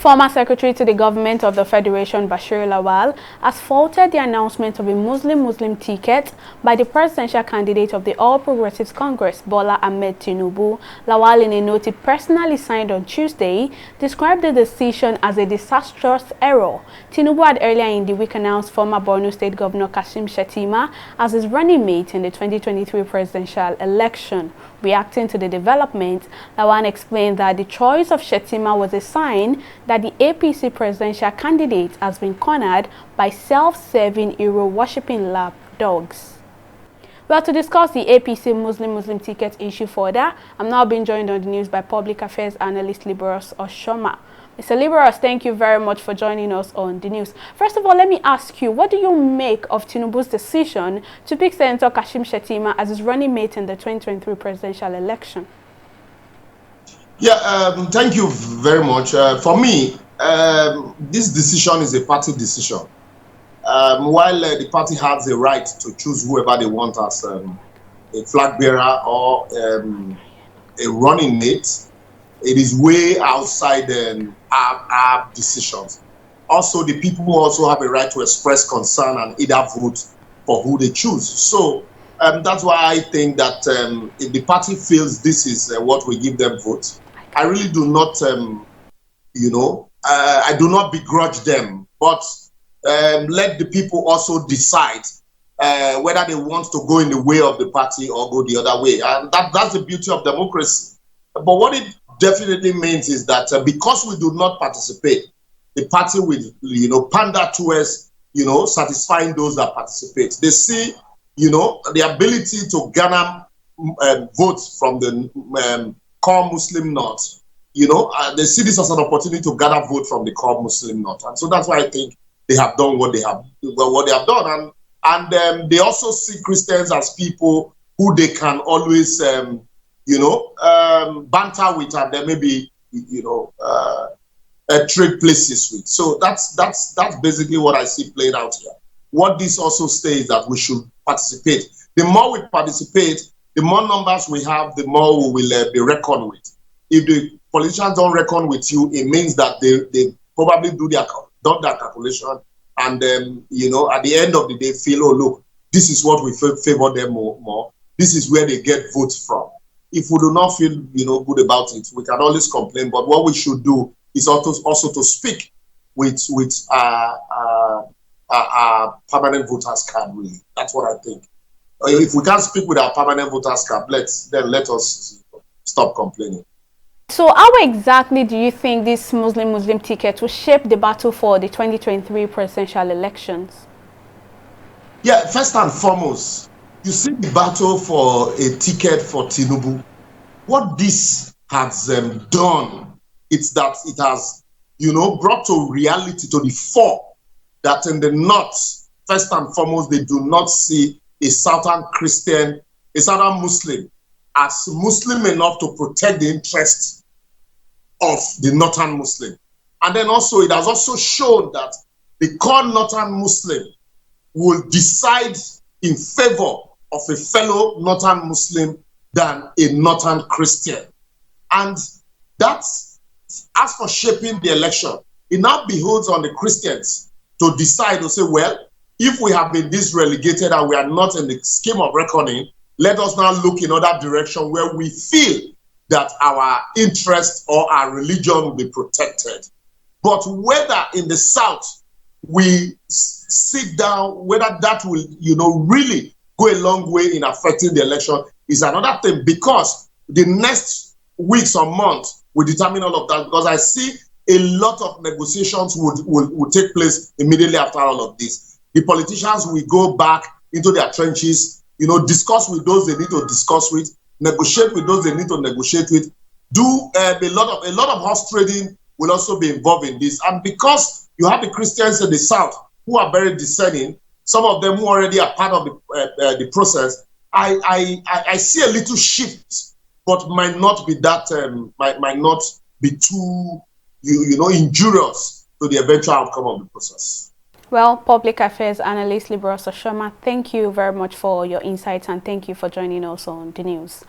Former Secretary to the Government of the Federation Bashir Lawal has faulted the announcement of a Muslim ticket by the presidential candidate of the All Progressives Congress, Bola Ahmed Tinubu. Lawal, in a note he personally signed on Tuesday, described the decision as a disastrous error. Tinubu had earlier in the week announced former Borno State Governor Kashim Shettima as his running mate in the 2023 presidential election. Reacting to the development, Lawal explained that the choice of Shettima was a sign that the APC presidential candidate has been cornered by self-serving hero-worshipping lapdogs. Well, to discuss the APC Muslim ticket issue further, I'm now being joined on the news by public affairs analyst Liberos Oshoma. Mr. Liberos, thank you very much for joining us on the news. First of all, let me ask you, what do you make of Tinubu's decision to pick Senator Kashim Shettima as his running mate in the 2023 presidential election? Yeah, thank you very much. For me, this decision is a party decision. While the party has the right to choose whoever they want as a flag bearer or a running mate, it is way outside our decisions. Also, the people also have a right to express concern and either vote for who they choose. So that's why I think that if the party feels this is what we give them vote, I really do not, I do not begrudge them, but let the people also decide whether they want to go in the way of the party or go the other way. And that's the beauty of democracy. But what it definitely means is that because we do not participate, the party will, pander to us, satisfying those that participate. They see, the ability to garner votes from the core Muslim North. They see this as an opportunity to gather vote from the core Muslim North, and so that's why I think they have done what they have done, and they also see Christians as people who they can always, banter with, and then maybe, trade places with. So that's basically what I see played out here. What this also says that we should participate. The more we participate, the more numbers we have, the more we will be reckoned with. If the politicians don't reckon with you, it means that they probably done that calculation, and at the end of the day feel, oh look, this is what we favor them more. This is where they get votes from. If we do not feel good about it, we can always complain. But what we should do is also to speak with our permanent voters card. Really, that's what I think. If we can't speak with our permanent voters card, let us stop complaining. So how exactly do you think this Muslim ticket will shape the battle for the 2023 presidential elections? Yeah, first and foremost, you see the battle for a ticket for Tinubu. What this has done, it's that it has, brought to reality, to the fore, that in the North, first and foremost, they do not see a Southern Christian, a Southern Muslim, as Muslim enough to protect the interests of the Northern Muslim. And then also, it has also shown that the core Northern Muslim will decide in favor of a fellow Northern Muslim than a Northern Christian. And that's, as for shaping the election, it now behoves on the Christians to decide, to say, well, if we have been this relegated and we are not in the scheme of reckoning, let us now look in other direction where we feel that our interest or our religion will be protected. But whether in the South we sit down, whether that will, really go a long way in affecting the election is another thing, because the next weeks or months will determine all of that, because I see a lot of negotiations would take place immediately after all of this. The politicians will go back into their trenches, discuss with those they need to discuss with, negotiate with those they need to negotiate with, do a lot of horse trading will also be involved in this. And because you have the Christians in the South who are very discerning, some of them who already are part of the process, I see a little shift, but might not be that might not be too injurious to the eventual outcome of the process. Well, public affairs analyst Liberos Oshoma, thank you very much for your insights, and thank you for joining us on the news.